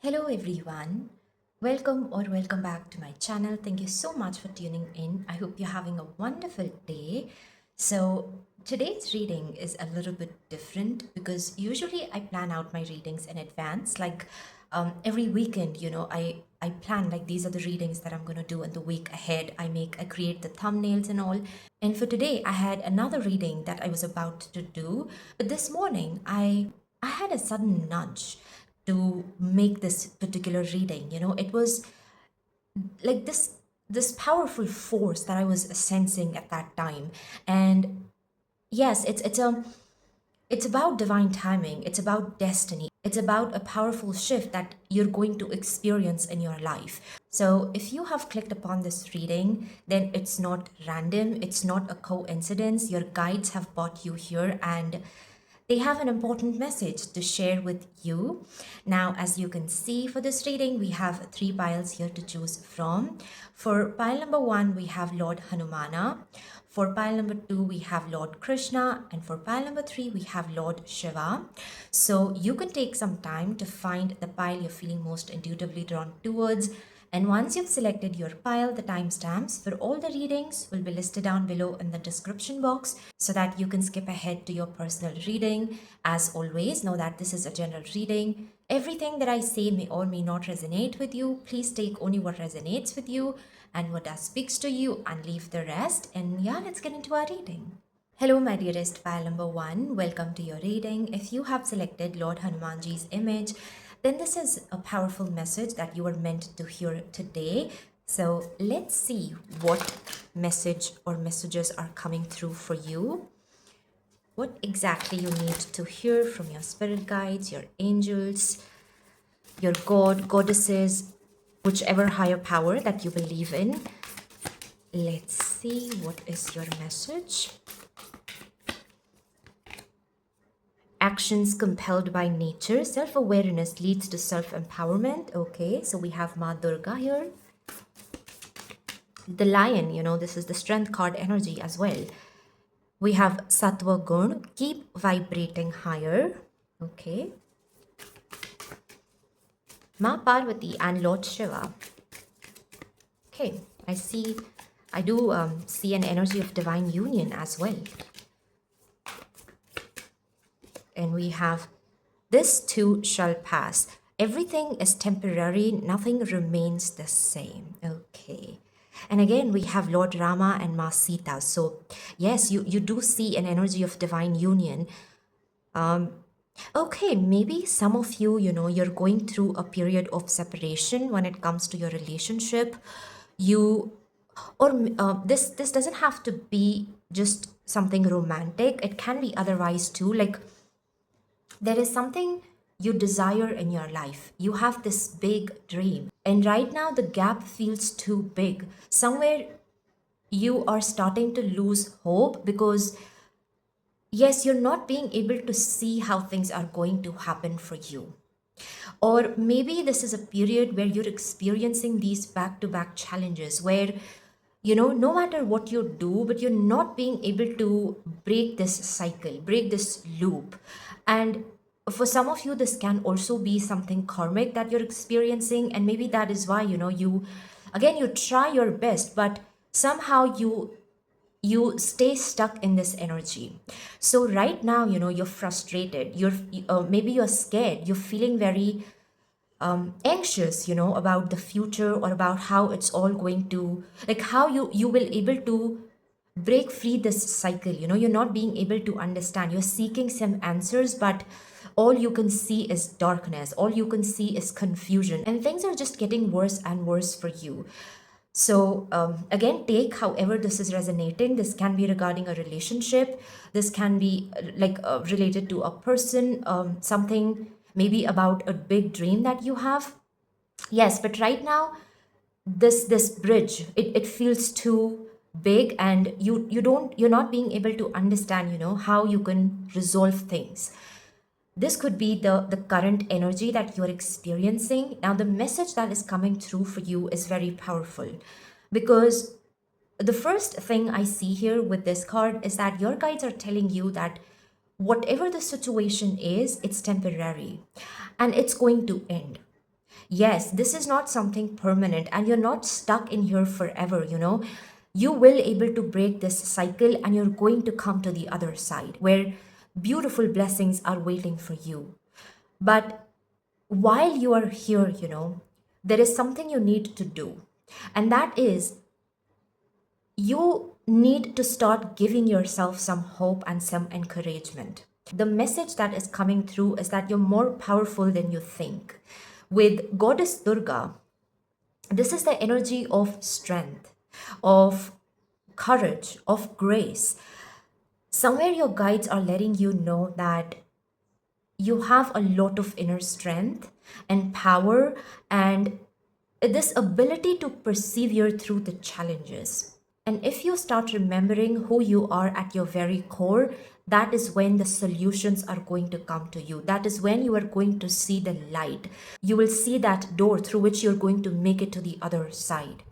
Hello everyone. Welcome back to my channel. Thank you so much for tuning in. I hope you're having a wonderful day. So, today's reading is a little bit different because usually I plan out my readings in advance. Like every weekend, I plan like these are the readings that I'm going to do in the week ahead. I create the thumbnails and all. And for today, I had another reading that I was about to do, but this morning I had a sudden nudge to make this particular reading. It was like this powerful force that I was sensing at that time. And yes, it's about divine timing, it's about destiny, it's about a powerful shift that you're going to experience in your life. So if you have clicked upon this reading, then it's not random, it's not a coincidence. Your guides have brought you here and they have an important message to share with you. Now, as you can see for this reading, we have three piles here to choose from. For pile number one, we have Lord Hanumana. For pile number two, we have Lord Krishna. And for pile number three, we have Lord Shiva. So you can take some time to find the pile you're feeling most intuitively drawn towards. And once you've selected your pile, the timestamps for all the readings will be listed down below in the description box so that you can skip ahead to your personal reading. As always, know that this is a general reading. Everything that I say may or may not resonate with you. Please take only what resonates with you and what does speaks to you and leave the rest. And yeah, let's get into our reading. Hello, my dearest pile number one. Welcome to your reading. If you have selected Lord Hanumanji's image, then this is a powerful message that you are meant to hear today. So let's see what message or messages are coming through for you. What exactly you need to hear from your spirit guides, your angels, your goddesses, whichever higher power that you believe in. Let's see what is your message. Actions compelled by nature. Self-awareness leads to self-empowerment. Okay, so we have Ma Durga here. The lion, this is the strength card energy as well. We have Sattva Gun, keep vibrating higher. Okay. Ma Parvati and Lord Shiva. Okay, I do see an energy of divine union as well. And we have this too shall pass. Everything is temporary, nothing remains the same. Okay. And again, we have Lord Rama and Ma Sita. So yes, you do see an energy of divine union. Okay, maybe some of you, you're going through a period of separation when it comes to your relationship. You or this doesn't have to be just something romantic. It can be otherwise too. Like there is something you desire in your life. You have this big dream. And right now, the gap feels too big. Somewhere you are starting to lose hope because, yes, you're not being able to see how things are going to happen for you. Or maybe this is a period where you're experiencing these back to back challenges where no matter what you do, but you're not being able to break this cycle, break this loop. And for some of you, this can also be something karmic that you're experiencing. And maybe that is why, you try your best, but somehow you stay stuck in this energy. So right now, you're frustrated. Maybe you're scared. You're feeling very anxious about the future or about how it's all going to, like how you will able to break free this cycle. You're not being able to understand. You're seeking some answers, but all you can see is darkness, all you can see is confusion, and things are just getting worse and worse for you. So again, take however this is resonating. This can be regarding a relationship. This can be related to a person, something maybe about a big dream that you have. Yes, but right now, this bridge, it feels too big, and you're not being able to understand, how you can resolve things. This could be the current energy that you're experiencing. Now, the message that is coming through for you is very powerful because the first thing I see here with this card is that your guides are telling you that whatever the situation is, it's temporary and it's going to end. Yes, this is not something permanent and you're not stuck in here forever, you know. You will able to break this cycle and you're going to come to the other side where beautiful blessings are waiting for you. But while you are here, you know, there is something you need to do. And that is you need to start giving yourself some hope and some encouragement. The message that is coming through is that you're more powerful than you think. With Goddess Durga, this is the energy of strength, of courage, of grace. Somewhere your guides are letting you know that you have a lot of inner strength and power and this ability to persevere through the challenges. And if you start remembering who you are at your very core, that is when the solutions are going to come to you. That is when you are going to see the light. You will see that door through which you're going to make it to the other side.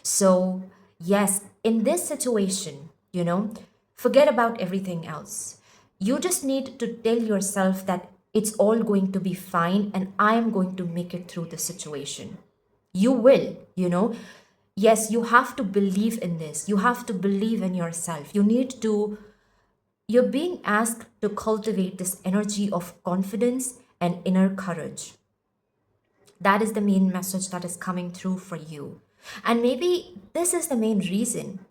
So, yes, in this situation, you know, forget about everything else. You just need to tell yourself that it's all going to be fine and I am going to make it through the situation. You will, you know. Yes, you have to believe in this. You have to believe in yourself. You're being asked to cultivate this energy of confidence and inner courage. That is the main message that is coming through for you. And maybe this is the main reason,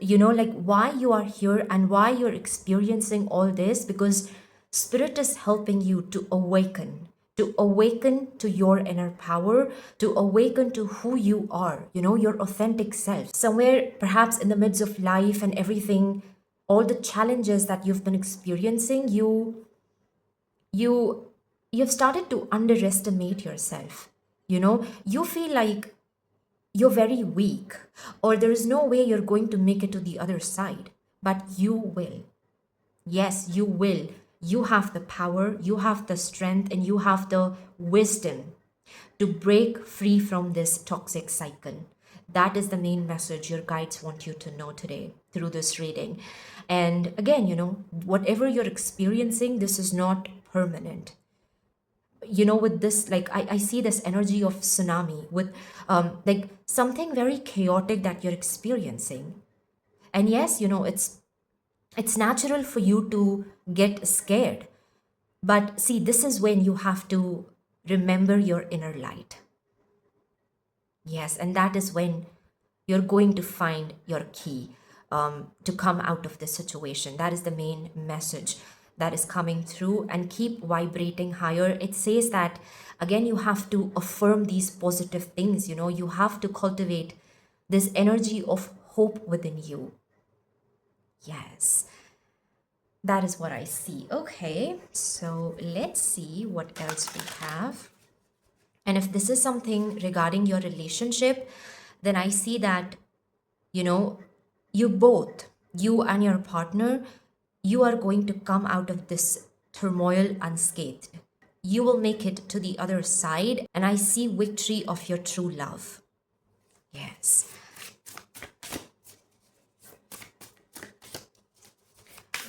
you know, like why you are here and why you're experiencing all this, because Spirit is helping you to awaken to your inner power, to awaken to who you are, you know, your authentic self. Somewhere, perhaps in the midst of life and everything, all the challenges that you've been experiencing, you you've started to underestimate yourself. You know, you feel like you're very weak or there is no way you're going to make it to the other side, but you will. Yes, you will. You have the power, you have the strength, and you have the wisdom to break free from this toxic cycle. That is the main message your guides want you to know today through this reading. And again, you know, whatever you're experiencing, this is not permanent. You know, with this, like I see this energy of tsunami with like something very chaotic that you're experiencing. And yes, you know, it's natural for you to get scared. But see, this is when you have to remember your inner light. Yes, and that is when you're going to find your key to come out of the situation. That is the main message that is coming through, and keep vibrating higher. It says that, again, you have to affirm these positive things, you know, you have to cultivate this energy of hope within you. Yes, that is what I see. Okay, so let's see what else we have. And if this is something regarding your relationship, then I see that, you know, you both, you and your partner, you are going to come out of this turmoil unscathed. You will make it to the other side, and I see victory of your true love. Yes.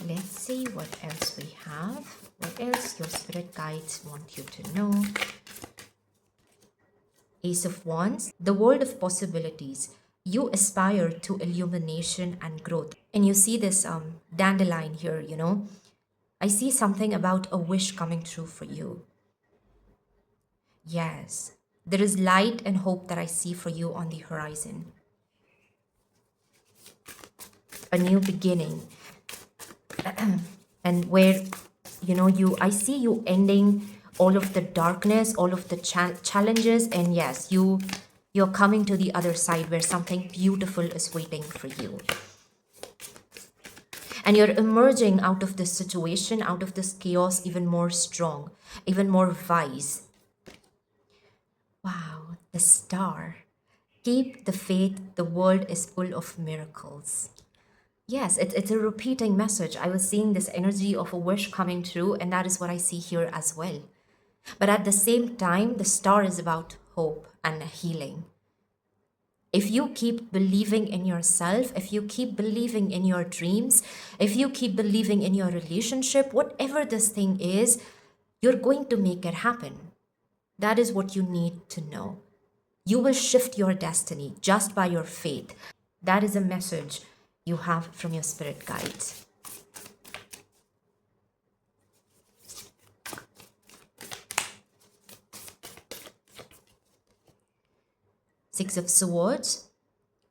Let's see what else we have. What else your spirit guides want you to know. Ace of Wands, the world of possibilities. You aspire to illumination and growth. And you see this dandelion here, you know. I see something about a wish coming true for you. Yes, there is light and hope that I see for you on the horizon. A new beginning. And where, you know, I see you ending all of the darkness, all of the challenges, and yes, you're coming to the other side where something beautiful is waiting for you. And you're emerging out of this situation, out of this chaos, even more strong, even more wise. Wow, the star. Keep the faith, the world is full of miracles. Yes, it's a repeating message. I was seeing this energy of a wish coming true, and that is what I see here as well. But at the same time, the star is about hope and healing. If you keep believing in yourself, if you keep believing in your dreams, if you keep believing in your relationship, whatever this thing is, you're going to make it happen. That is what you need to know. You will shift your destiny just by your faith. That is a message you have from your spirit guides. Six of Swords.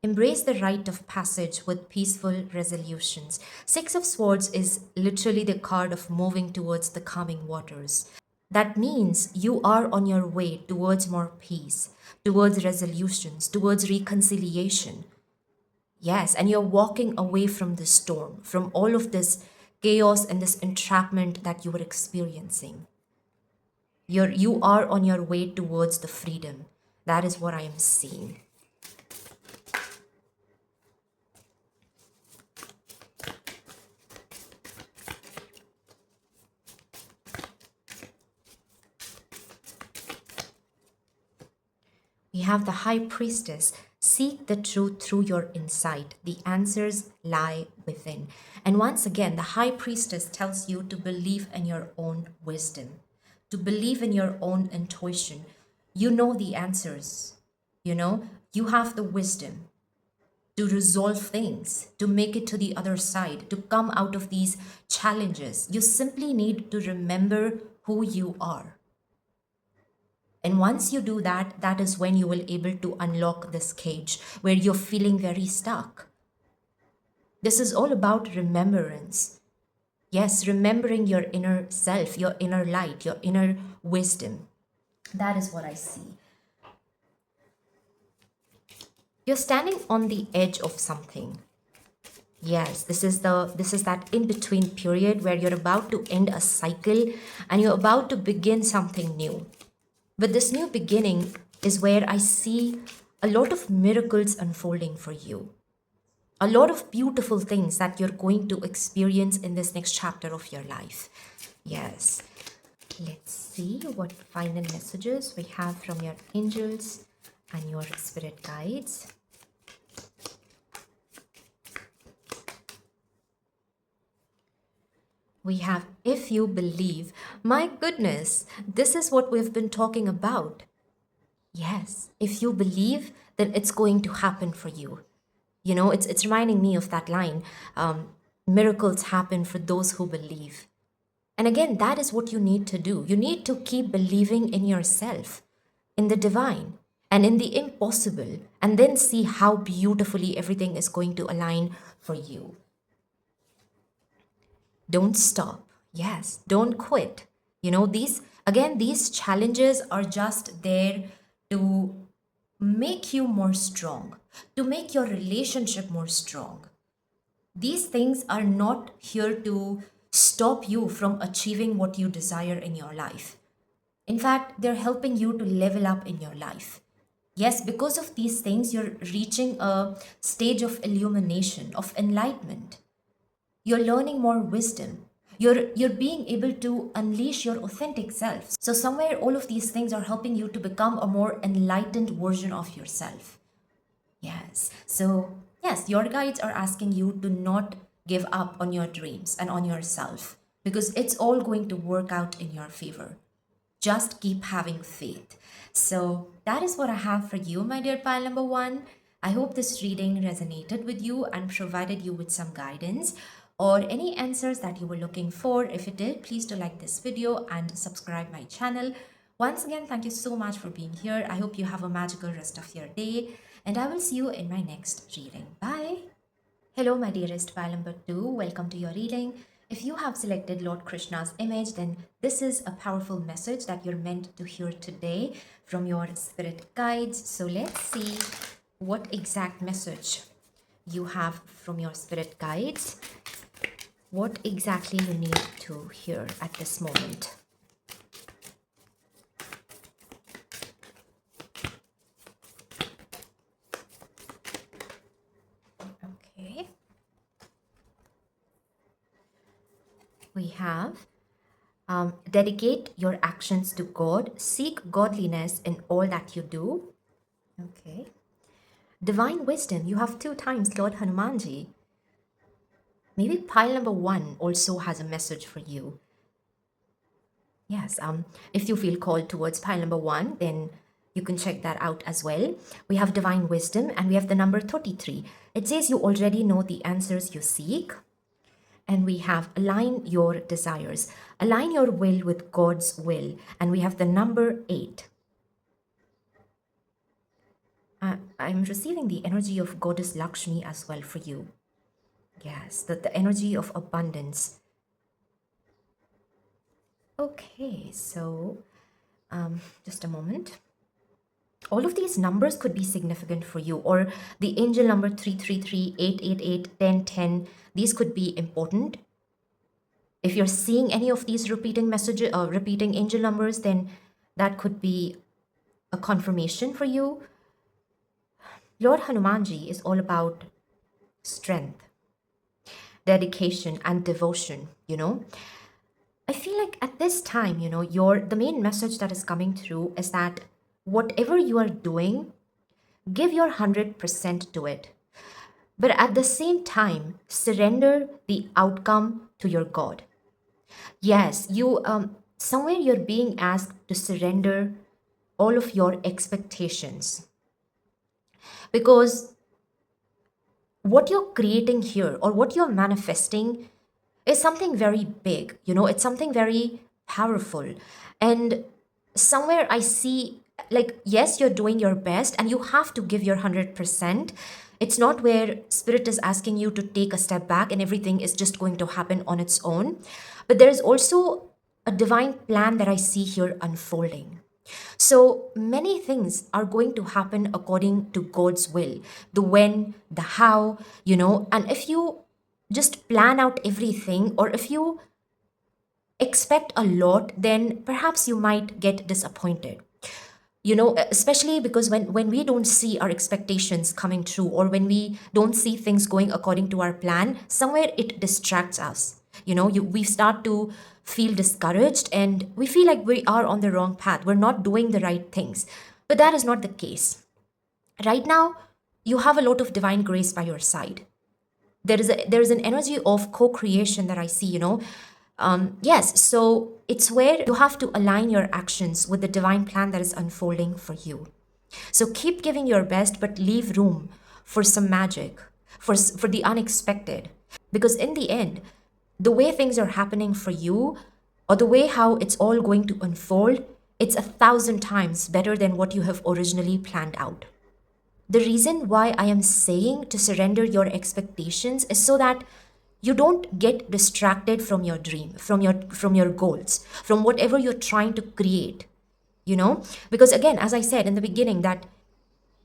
Embrace the rite of passage with peaceful resolutions. Six of Swords is literally the card of moving towards the calming waters. That means you are on your way towards more peace, towards resolutions, towards reconciliation. Yes, and you're walking away from the storm, from all of this chaos and this entrapment that you were experiencing. You are on your way towards the freedom. That is what I am seeing. We have the High Priestess. Seek the truth through your insight. The answers lie within. And once again, the High Priestess tells you to believe in your own wisdom, to believe in your own intuition. You know the answers. You have the wisdom to resolve things, to make it to the other side, to come out of these challenges. You simply need to remember who you are. And once you do that, that is when you will able to unlock this cage where you're feeling very stuck. This is all about remembrance. Yes, remembering your inner self, your inner light, your inner wisdom. That is what I see. You're standing on the edge of something. Yes, this is that in between period where you're about to end a cycle and you're about to begin something new. But this new beginning is where I see a lot of miracles unfolding for you. A lot of beautiful things that you're going to experience in this next chapter of your life. Yes. Let's see what final messages we have from your angels and your spirit guides. We have, if you believe. My goodness, this is what we've been talking about. Yes, if you believe, then it's going to happen for you. It's reminding me of that line, miracles happen for those who believe. And again, that is what you need to do. You need to keep believing in yourself, in the divine, and in the impossible, and then see how beautifully everything is going to align for you. Don't stop. Yes, don't quit. These challenges are just there to make you more strong, to make your relationship more strong. These things are not here to stop you from achieving what you desire in your life. In fact, they're helping you to level up in your life. Yes, because of these things, you're reaching a stage of illumination, of enlightenment. You're learning more wisdom. You're being able to unleash your authentic self. So somewhere all of these things are helping you to become a more enlightened version of yourself. Yes. So, yes, your guides are asking you to not give up on your dreams and on yourself because it's all going to work out in your favor. Just keep having faith. So, that is what I have for you, my dear pile number one. I hope this reading resonated with you and provided you with some guidance or any answers that you were looking for. If it did, please do like this video and subscribe my channel. Once again, thank you so much for being here. I hope you have a magical rest of your day and I will see you in my next reading. Bye. Hello, my dearest pile number 2. Welcome to your reading. If you have selected Lord Krishna's image, then this is a powerful message that you're meant to hear today from your spirit guides. So let's see what exact message you have from your spirit guides. What exactly you need to hear at this moment. Okay. We have dedicate your actions to God. Seek godliness in all that you do. Okay. Divine wisdom. You have 2 times Lord Hanumanji. Maybe pile number 1 also has a message for you. Yes, if you feel called towards pile number 1, then you can check that out as well. We have divine wisdom and we have the number 33. It says you already know the answers you seek. And we have align your desires, align your will with God's will. And we have the number 8. I'm receiving the energy of Goddess Lakshmi as well for you. Yes, the energy of abundance. Okay, so just a moment. All of these numbers could be significant for you, or the angel number 333, 888, 1010. These could be important. If you're seeing any of these repeating messages or repeating angel numbers, then that could be a confirmation for you. Lord Hanumanji is all about strength, dedication, and devotion, I feel like at this time, the main message that is coming through is that whatever you are doing, give your 100% to it. But at the same time, surrender the outcome to your God. Yes, you somewhere you're being asked to surrender all of your expectations. Because what you're creating here or what you're manifesting is something very big, it's something very powerful. And somewhere I see, like, yes, you're doing your best and you have to give your 100%. It's not where spirit is asking you to take a step back and everything is just going to happen on its own. But there is also a divine plan that I see here unfolding. So many things are going to happen according to God's will, the when, the how, and if you just plan out everything, or if you expect a lot, then perhaps you might get disappointed. Especially because when we don't see our expectations coming true, or when we don't see things going according to our plan, somewhere it distracts us. We start to feel discouraged and we feel like we are on the wrong path. We're not doing the right things. But that is not the case. Right now, you have a lot of divine grace by your side. There is an energy of co-creation that I see, yes, so it's where you have to align your actions with the divine plan that is unfolding for you. So keep giving your best, but leave room for some magic, for the unexpected. Because in the end, the way things are happening for you, or the way how it's all going to unfold, it's 1,000 times better than what you have originally planned out. The reason why I am saying to surrender your expectations is so that you don't get distracted from your dream, from your goals, from whatever you're trying to create. Because again, as I said in the beginning, that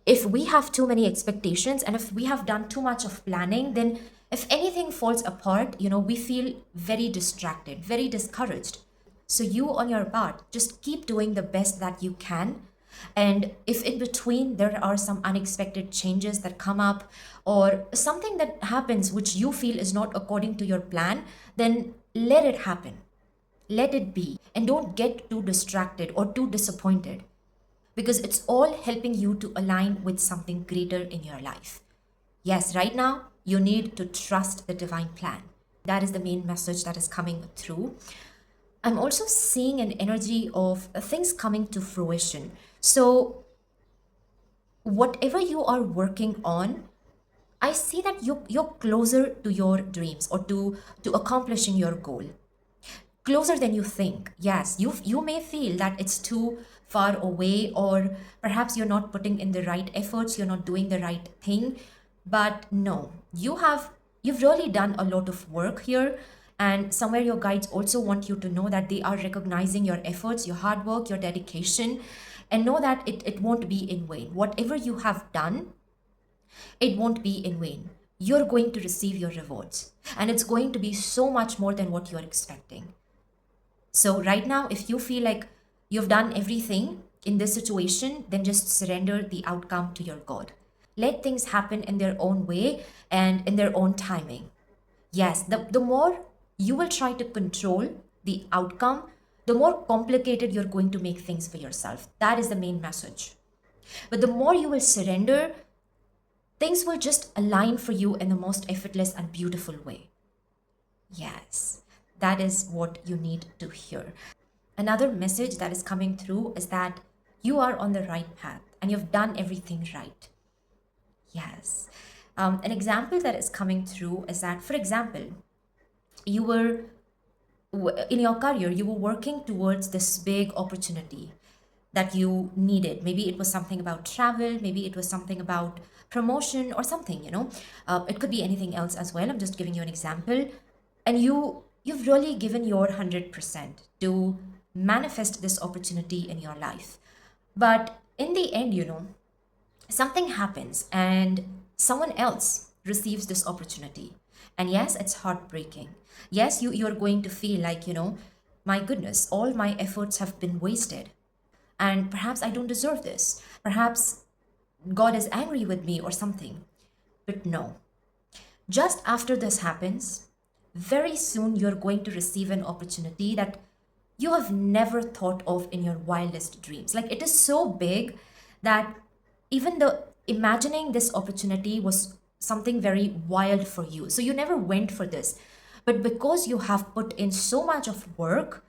if we have too many expectations and if we have done too much of planning, then if anything falls apart, we feel very distracted, very discouraged. So you on your part, just keep doing the best that you can. And if in between there are some unexpected changes that come up, or something that happens which you feel is not according to your plan, then let it happen. Let it be. And don't get too distracted or too disappointed, because it's all helping you to align with something greater in your life. Yes, right now, you need to trust the divine plan. That is the main message that is coming through. I'm also seeing an energy of things coming to fruition. So, whatever you are working on, I see that you're closer to your dreams, or to accomplishing your goal. Closer than you think. Yes, you may feel that it's too far away, or perhaps you're not putting in the right efforts, you're not doing the right thing. But no, you've really done a lot of work here. And somewhere your guides also want you to know that they are recognizing your efforts, your hard work, your dedication, and know that it won't be in vain. Whatever you have done, it won't be in vain. You're going to receive your rewards, and it's going to be so much more than what you're expecting. So, right now, if you feel like you've done everything in this situation, then just surrender the outcome to your God. Let things happen in their own way and in their own timing. Yes, the more you will try to control the outcome, the more complicated you're going to make things for yourself. That is the main message. But the more you will surrender, things will just align for you in the most effortless and beautiful way. Yes, that is what you need to hear. Another message that is coming through is that you are on the right path and you've done everything right. Yes. An example that is coming through is that, for example, you were in your career, you were working towards this big opportunity that you needed. Maybe it was something about travel, maybe it was something about promotion or something, it could be anything else as well. I'm just giving you an example. And you've really given your 100% to manifest this opportunity in your life. But in the end, something happens and someone else receives this opportunity. And yes, it's heartbreaking. Yes, you're going to feel like, my goodness, all my efforts have been wasted, and perhaps I don't deserve this, perhaps God is angry with me or something. But no, just after this happens, very soon you're going to receive an opportunity that you have never thought of in your wildest dreams. Like, it is so big that even the imagining this opportunity was something very wild for you. So you never went for this. But because you have put in so much of work,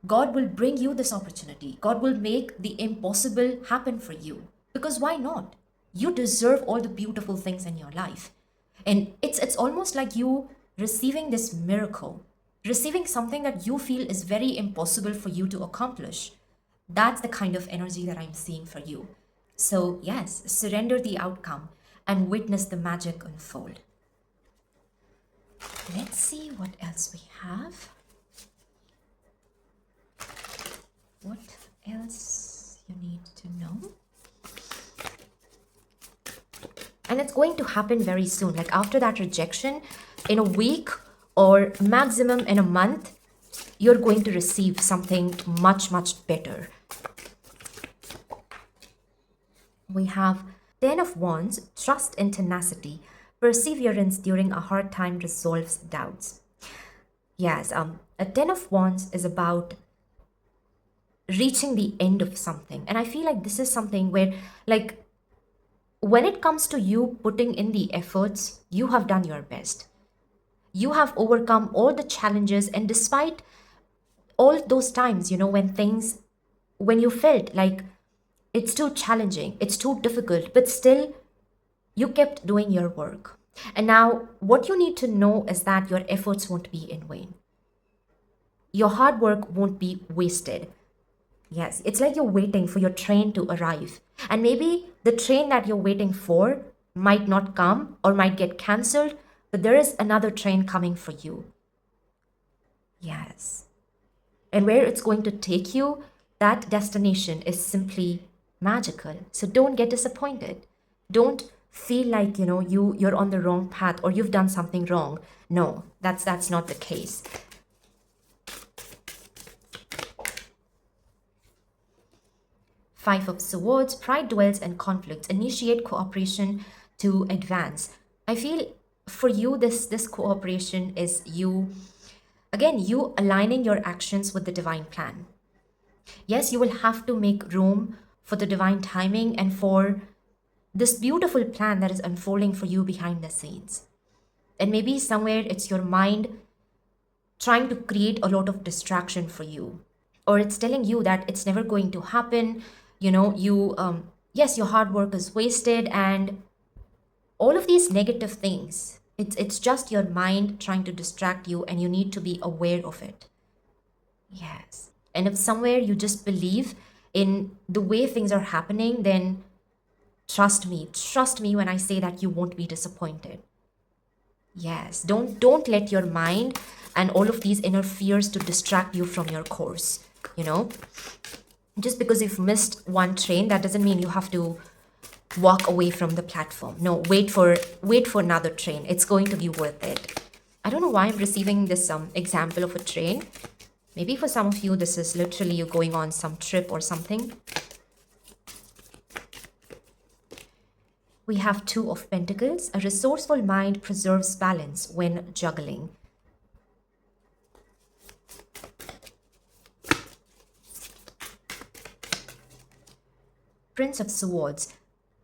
God will bring you this opportunity. God will make the impossible happen for you. Because why not? You deserve all the beautiful things in your life. And it's almost like you receiving this miracle, receiving something that you feel is very impossible for you to accomplish. That's the kind of energy that I'm seeing for you. So, yes, surrender the outcome and witness the magic unfold. Let's see what else we have. What else you need to know? And it's going to happen very soon. Like, after that rejection, in a week or maximum in a month, you're going to receive something much, much better. We have 10 of Wands, trust and tenacity. Perseverance during a hard time resolves doubts. Yes, a 10 of Wands is about reaching the end of something. And I feel like this is something where, like, when it comes to you putting in the efforts, you have done your best. You have overcome all the challenges, and despite all those times, when you felt like it's too challenging, it's too difficult, but still you kept doing your work. And now what you need to know is that your efforts won't be in vain. Your hard work won't be wasted. Yes, it's like you're waiting for your train to arrive. And maybe the train that you're waiting for might not come or might get cancelled, but there is another train coming for you. Yes. And where it's going to take you, that destination is simply magical. So don't get disappointed. Don't feel like, you're on the wrong path or you've done something wrong. No, that's not the case. Five of Swords, pride dwells in conflicts. Initiate cooperation to advance. I feel for you, this cooperation is you aligning your actions with the divine plan. Yes, you will have to make room for the divine timing and for this beautiful plan that is unfolding for you behind the scenes. And maybe somewhere it's your mind trying to create a lot of distraction for you, or it's telling you that it's never going to happen. Yes, your hard work is wasted, and all of these negative things. It's just your mind trying to distract you, and you need to be aware of it. Yes. And if somewhere you just believe in the way things are happening, then trust me when I say that you won't be disappointed. Yes, don't let your mind and all of these inner fears to distract you from your course. Just because you've missed one train, that doesn't mean you have to walk away from the platform. No, wait for another train. It's going to be worth it. I don't know why I'm receiving this example of a train. Maybe for some of you, this is literally you going on some trip or something. We have Two of Pentacles. A resourceful mind preserves balance when juggling. Prince of Swords.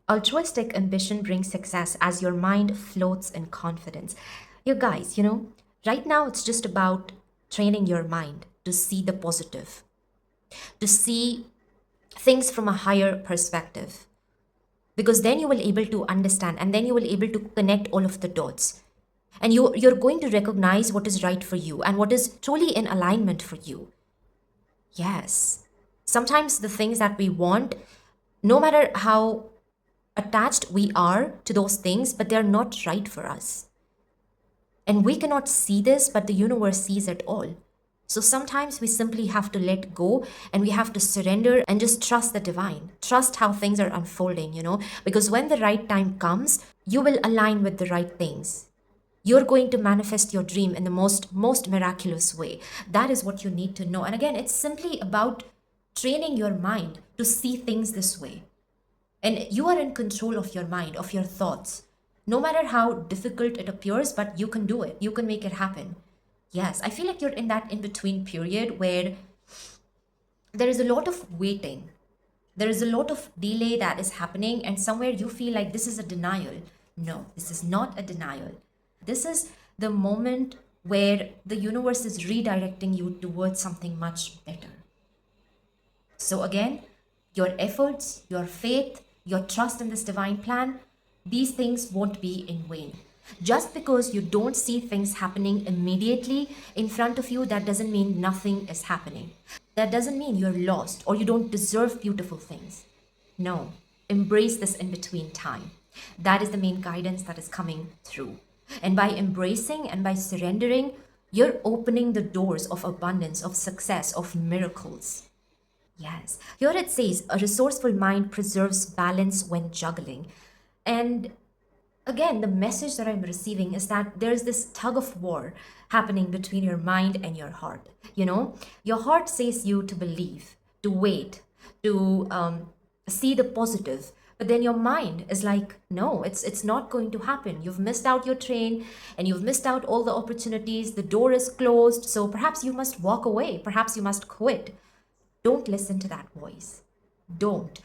Altruistic ambition brings success as your mind floats in confidence. You guys, right now it's just about training your mind to see the positive. to see things from a higher perspective, because then you will able to understand, and then you will able to connect all of the dots, and you're going to recognize what is right for you and what is truly in alignment for you. Yes, sometimes the things that we want, no matter how attached we are to those things, but they're not right for us. And we cannot see this, but the universe sees it all. So sometimes we simply have to let go, and we have to surrender and just trust the divine. Trust how things are unfolding. Because when the right time comes, you will align with the right things. You're going to manifest your dream in the most miraculous way. That is what you need to know. And again, it's simply about training your mind to see things this way. And you are in control of your mind, of your thoughts. No matter how difficult it appears, but you can do it. You can make it happen. Yes, I feel like you're in that in between period where there is a lot of waiting. There is a lot of delay that is happening, and somewhere you feel like this is a denial. No, this is not a denial. This is the moment where the universe is redirecting you towards something much better. So, again, your efforts, your faith, your trust in this divine plan, these things won't be in vain. Just because you don't see things happening immediately in front of you, that doesn't mean nothing is happening. That doesn't mean you're lost or you don't deserve beautiful things. No, embrace this in between time. That is the main guidance that is coming through. And by embracing and by surrendering, you're opening the doors of abundance, of success, of miracles. Yes. Here it says a resourceful mind preserves balance when juggling. And again, the message that I'm receiving is that there's this tug of war happening between your mind and your heart. Your heart says you to believe, to wait, to see the positive. But then your mind is like, no, it's not going to happen. You've missed out your train, and you've missed out all the opportunities. The door is closed. So perhaps you must walk away. Perhaps you must quit. Don't listen to that voice. Don't.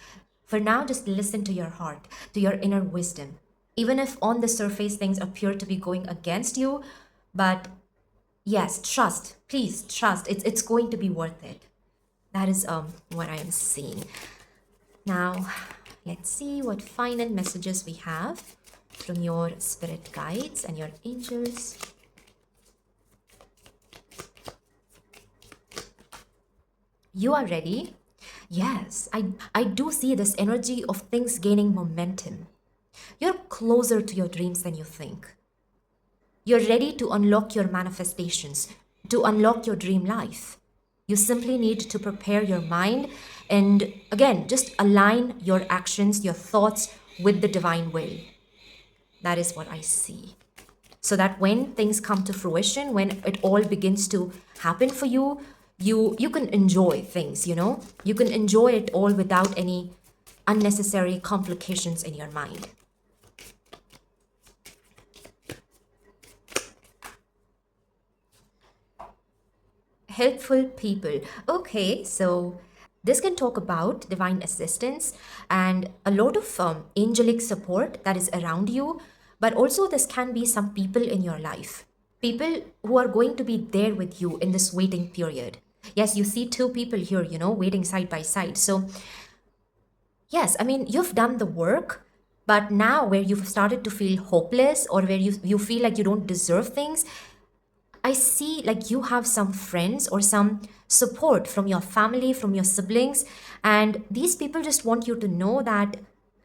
For now, just listen to your heart, to your inner wisdom. Even if on the surface things appear to be going against you, but yes, trust. Please trust. It's going to be worth it. That is what I am seeing. Now, let's see what final messages we have from your spirit guides and your angels. You are ready? Yes, I do see this energy of things gaining momentum. You're closer to your dreams than you think. You're ready to unlock your manifestations, to unlock your dream life. You simply need to prepare your mind and, again, just align your actions, your thoughts with the divine will. That is what I see. So that when things come to fruition, when it all begins to happen for you, you can enjoy things. You can enjoy it all without any unnecessary complications in your mind. Helpful people. Okay, so this can talk about divine assistance and a lot of angelic support that is around you, but also this can be some people in your life. People who are going to be there with you in this waiting period. Yes, you see two people here, waiting side by side. So, yes, I mean, you've done the work, but now where you've started to feel hopeless or where you feel like you don't deserve things, I see like you have some friends or some support from your family, from your siblings, and these people just want you to know that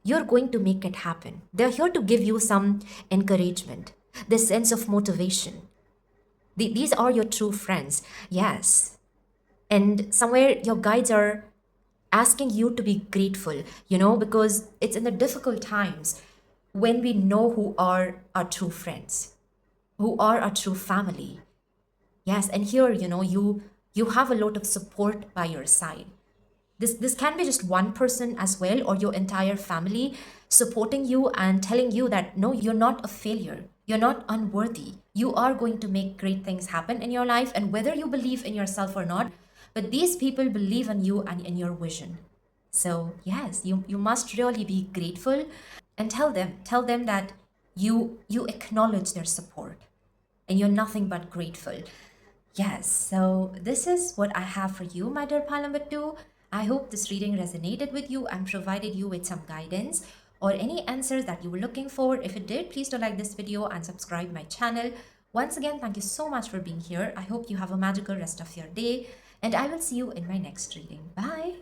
you're going to make it happen. They're here to give you some encouragement, this sense of motivation. These are your true friends, yes. And somewhere your guides are asking you to be grateful, because it's in the difficult times when we know who are our true friends, who are our true family. Yes, and here, you have a lot of support by your side. This can be just one person as well, or your entire family supporting you and telling you that no, you're not a failure. You're not unworthy. You are going to make great things happen in your life, and whether you believe in yourself or not, but these people believe in you and in your vision. So yes, you must really be grateful and tell them that you acknowledge their support and you're nothing but grateful. Yes, so this is what I have for you, my dear pile number two. I hope this reading resonated with you and provided you with some guidance or any answers that you were looking for. If it did, please do like this video and subscribe my channel. Once again, thank you so much for being here. I hope you have a magical rest of your day, and I will see you in my next reading. Bye.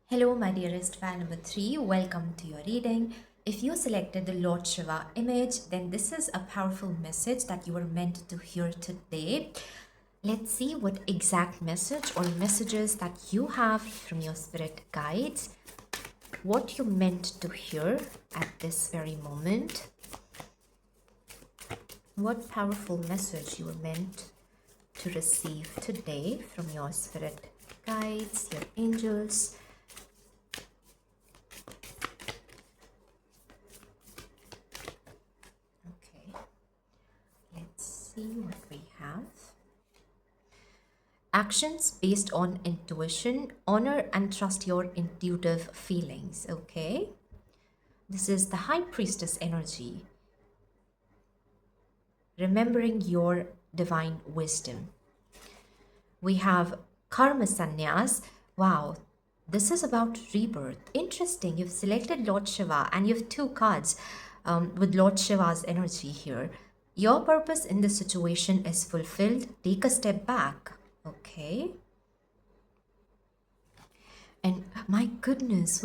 Hello, my dearest fan number three. Welcome to your reading. If you selected the Lord Shiva image, then this is a powerful message that you were meant to hear today. Let's see what exact message or messages that you have from your spirit guides, what you meant to hear at this very moment, what powerful message you were meant to receive today from your spirit guides, your angels. Okay, let's see what we have. Actions based on intuition. Honor and trust your intuitive feelings. Okay, this is the High Priestess energy. Remembering your divine wisdom. We have Karma Sannyas. Wow, this is about rebirth. Interesting. You've selected Lord Shiva and you have two cards with Lord Shiva's energy here. Your purpose in this situation is fulfilled. Take a step back. Okay. And my goodness,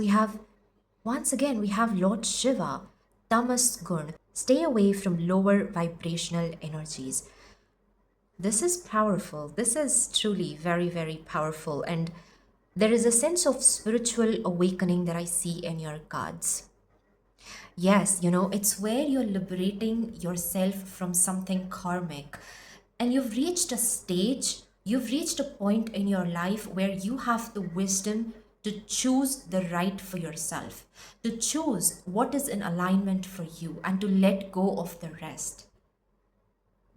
once again, we have Lord Shiva, Tamas Gun. Stay away from lower vibrational energies. This is powerful. This is truly very, very powerful. And there is a sense of spiritual awakening that I see in your cards. Yes, it's where you're liberating yourself from something karmic. And you've reached a point in your life where you have the wisdom to choose the right for yourself, to choose what is in alignment for you, and to let go of the rest.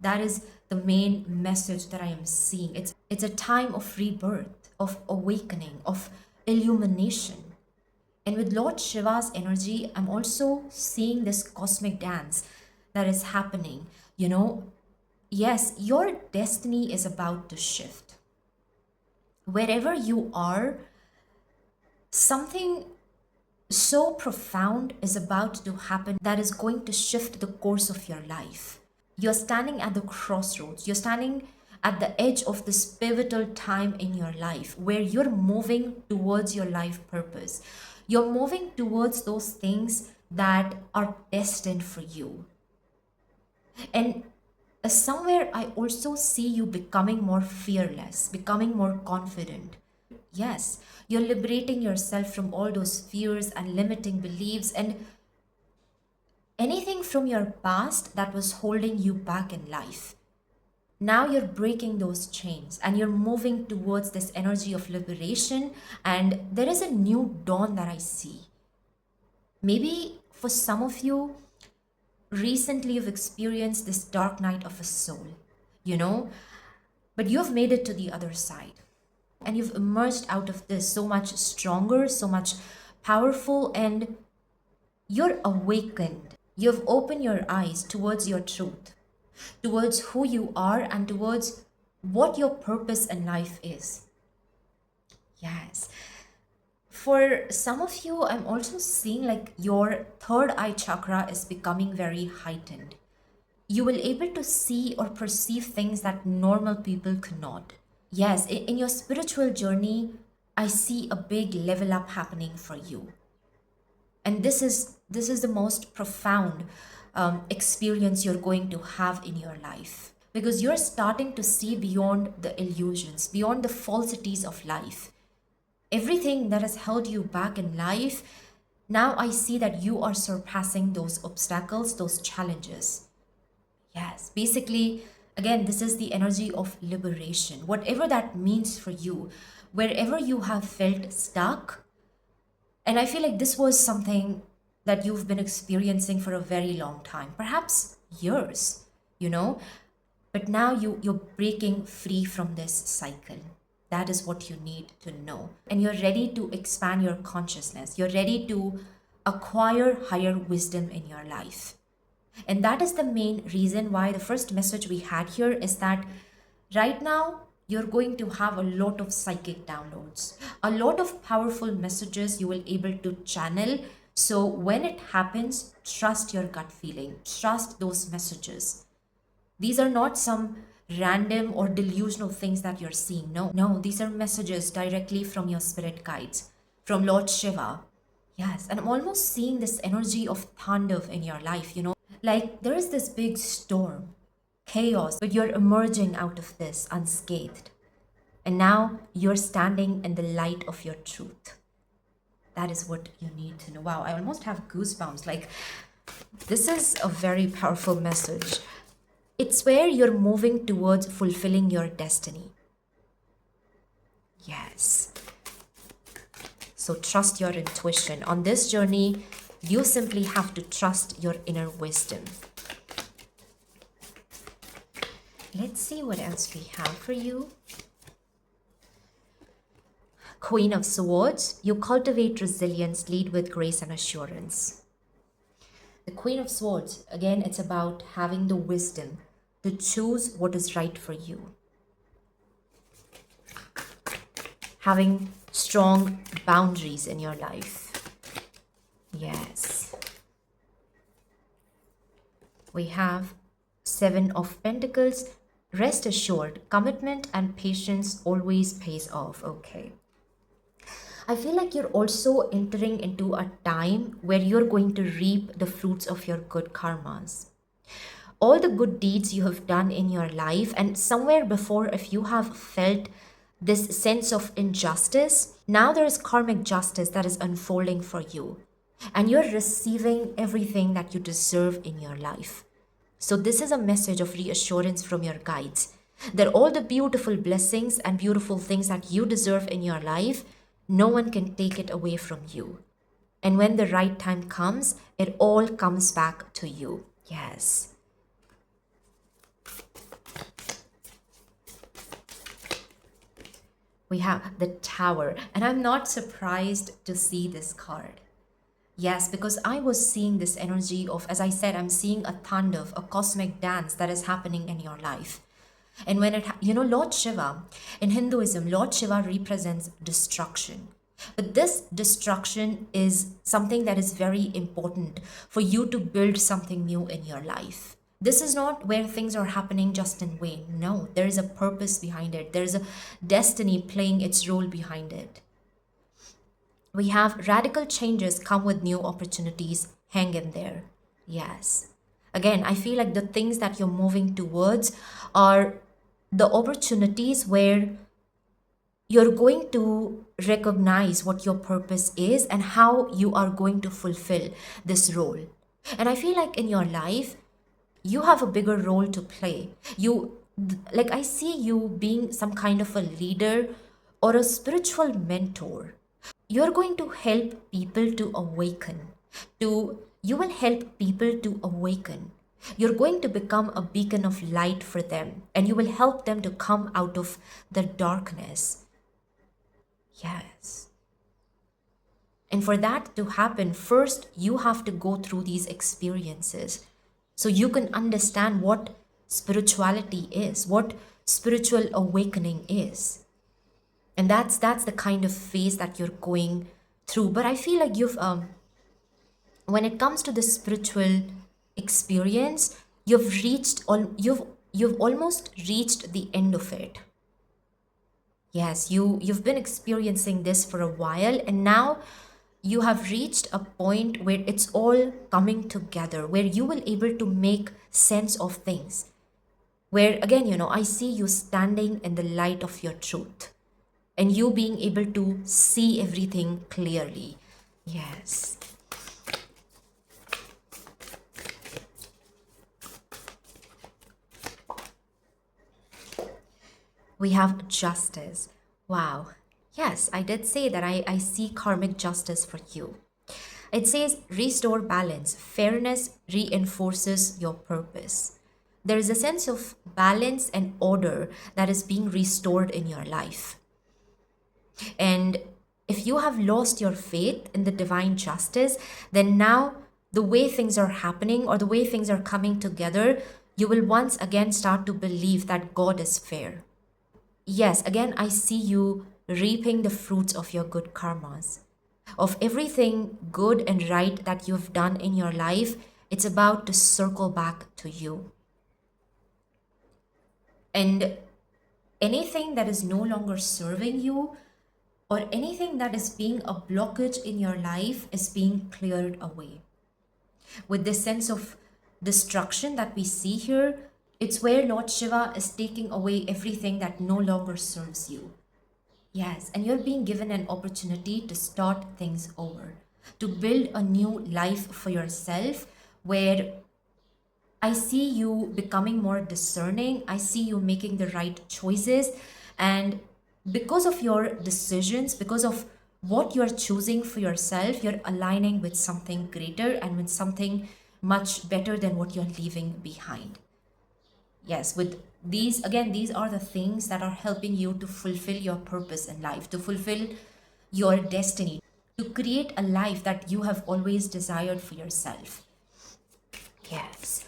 That is the main message that I am seeing. It's a time of rebirth, of awakening, of illumination. And with Lord Shiva's energy, I'm also seeing this cosmic dance that is happening. Yes, your destiny is about to shift. Wherever you are, something so profound is about to happen that is going to shift the course of your life. You're standing at the crossroads. You're standing at the edge of this pivotal time in your life where you're moving towards your life purpose. You're moving towards those things that are destined for you. And somewhere I also see you becoming more fearless, becoming more confident. Yes, you're liberating yourself from all those fears and limiting beliefs and anything from your past that was holding you back in life. Now you're breaking those chains and you're moving towards this energy of liberation, and there is a new dawn that I see. Maybe for some of you, recently you've experienced this dark night of a soul, but you've made it to the other side. And you've emerged out of this so much stronger, so much powerful, and you're awakened. You've opened your eyes towards your truth, towards who you are, and towards what your purpose in life is. Yes. For some of you, I'm also seeing like your third eye chakra is becoming very heightened. You will able to see or perceive things that normal people cannot. Yes, in your spiritual journey, I see a big level up happening for you. And this is the most profound experience you're going to have in your life, because you're starting to see beyond the illusions, beyond the falsities of life. Everything that has held you back in life, now I see that you are surpassing those obstacles, those challenges. Yes, basically, again, this is the energy of liberation. Whatever that means for you, wherever you have felt stuck, and I feel like this was something that you've been experiencing for a very long time, perhaps years, but now you're breaking free from this cycle. That is what you need to know. And you're ready to expand your consciousness. You're ready to acquire higher wisdom in your life. And that is the main reason why the first message we had here is that right now you're going to have a lot of psychic downloads, a lot of powerful messages you will able to channel. So when it happens, trust your gut feeling, trust those messages. These are not some random or delusional things that you're seeing. No, no, these are messages directly from your spirit guides, from Lord Shiva. Yes, and I'm almost seeing this energy of thunder in your life, like there is this big storm, chaos, but you're emerging out of this unscathed. And now you're standing in the light of your truth. That is what you need to know. Wow, I almost have goosebumps. Like, this is a very powerful message. It's where you're moving towards fulfilling your destiny. Yes. So trust your intuition. On this journey, you simply have to trust your inner wisdom. Let's see what else we have for you. Queen of Swords, you cultivate resilience, lead with grace and assurance. The Queen of Swords, again, it's about having the wisdom to choose what is right for you. Having strong boundaries in your life. Yes. We have Seven of Pentacles. Rest assured, commitment and patience always pays off. Okay. I feel like you're also entering into a time where you're going to reap the fruits of your good karmas. All the good deeds you have done in your life, and somewhere before, if you have felt this sense of injustice, now there is karmic justice that is unfolding for you. And you're receiving everything that you deserve in your life. So this is a message of reassurance from your guides that all the beautiful blessings and beautiful things that you deserve in your life, no one can take it away from you. And when the right time comes, it all comes back to you. Yes. We have the Tower, and I'm not surprised to see this card. Yes, because I was seeing this energy of, as I said, I'm seeing a taandav, a cosmic dance that is happening in your life. And when Lord Shiva, in Hinduism, Lord Shiva represents destruction. But this destruction is something that is very important for you to build something new in your life. This is not where things are happening just in vain. No, there is a purpose behind it. There is a destiny playing its role behind it. We have radical changes come with new opportunities. Hang in there. Yes. Again, I feel like the things that you're moving towards are the opportunities where you're going to recognize what your purpose is and how you are going to fulfill this role. And I feel like in your life, you have a bigger role to play. Like I see you being some kind of a leader or a spiritual mentor. You're going to help people to awaken. You will help people to awaken. You're going to become a beacon of light for them, and you will help them to come out of the darkness. Yes. And for that to happen, first you have to go through these experiences so you can understand what spirituality is, what spiritual awakening is. And that's the kind of phase that you're going through. But I feel like when it comes to the spiritual experience, you've almost reached the end of it. Yes, you've been experiencing this for a while, and now you have reached a point where it's all coming together, where you will able to make sense of things. Where again, I see you standing in the light of your truth and you being able to see everything clearly. Yes. We have justice. Wow. Yes, I did say that I see karmic justice for you. It says restore balance. Fairness reinforces your purpose. There is a sense of balance and order that is being restored in your life. And if you have lost your faith in the divine justice, then now the way things are happening or the way things are coming together, you will once again start to believe that God is fair. Yes, again, I see you reaping the fruits of your good karmas, of everything good and right that you've done in your life. It's about to circle back to you. And anything that is no longer serving you, or anything that is being a blockage in your life, is being cleared away. With this sense of destruction that we see here, it's where Lord Shiva is taking away everything that no longer serves you. Yes, and you're being given an opportunity to start things over, to build a new life for yourself, where I see you becoming more discerning. I see you making the right choices. And because of your decisions, because of what you're choosing for yourself, you're aligning with something greater and with something much better than what you're leaving behind. Yes, with these, again, these are the things that are helping you to fulfill your purpose in life, to fulfill your destiny, to create a life that you have always desired for yourself. Yes.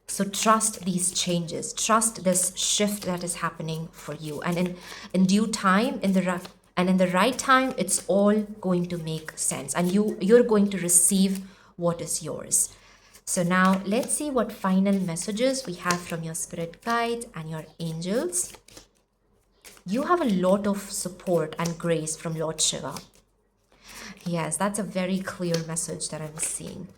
So trust these changes, trust this shift that is happening for you. And in due time, in the right time, it's all going to make sense. And you're going to receive what is yours. So now let's see what final messages we have from your spirit guides and your angels. You have a lot of support and grace from Lord Shiva. Yes, that's a very clear message that I'm seeing.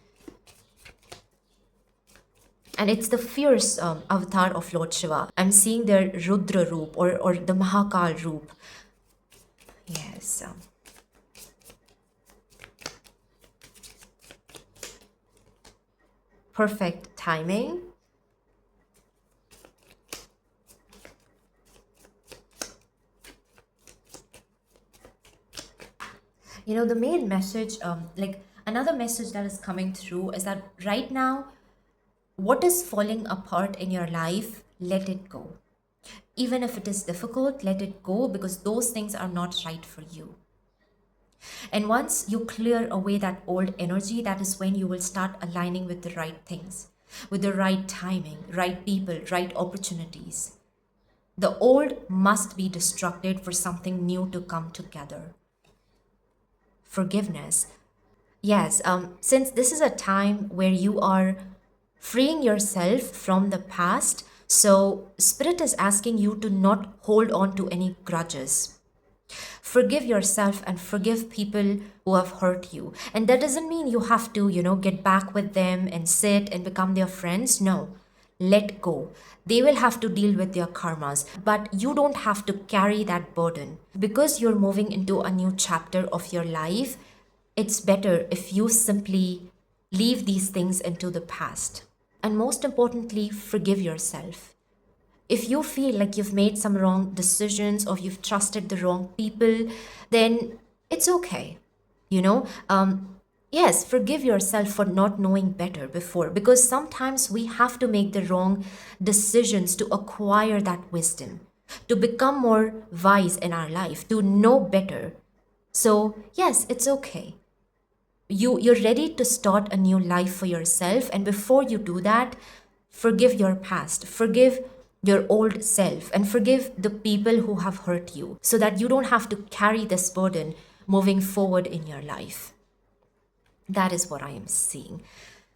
And it's the fierce avatar of Lord Shiva. I'm seeing their Rudra Roop, or the Mahakal Roop. Yes. Perfect timing. You know, the main message, like another message that is coming through is that right now, what is falling apart in your life, let it go. Even if it is difficult, let it go, because those things are not right for you. And once you clear away that old energy, that is when you will start aligning with the right things, with the right timing, right people, right opportunities. The old must be destructed for something new to come together. Forgiveness. Yes, since this is a time where you are freeing yourself from the past, so Spirit is asking you to not hold on to any grudges. Forgive yourself and forgive people who have hurt you. And that doesn't mean you have to, get back with them and sit and become their friends. No, let go. They will have to deal with their karmas, but you don't have to carry that burden. Because you're moving into a new chapter of your life, it's better if you simply leave these things into the past. And most importantly, forgive yourself. If you feel like you've made some wrong decisions or you've trusted the wrong people, then it's okay. You know, yes, forgive yourself for not knowing better before, because sometimes we have to make the wrong decisions to acquire that wisdom, to become more wise in our life, to know better. So, yes, it's okay. You're ready to start a new life for yourself, and before you do that, forgive your past, forgive your old self, and forgive the people who have hurt you, so that you don't have to carry this burden moving forward in your life. That is what I am seeing.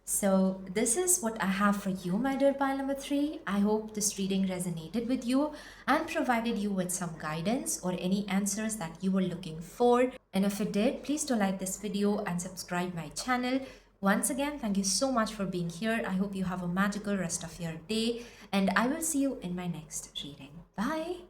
So, this is what I have for you, my dear pile number 3. I hope this reading resonated with you and provided you with some guidance or any answers that you were looking for. And if it did, please do like this video and subscribe my channel. Once again, thank you so much for being here. I hope you have a magical rest of your day, and I will see you in my next reading. Bye.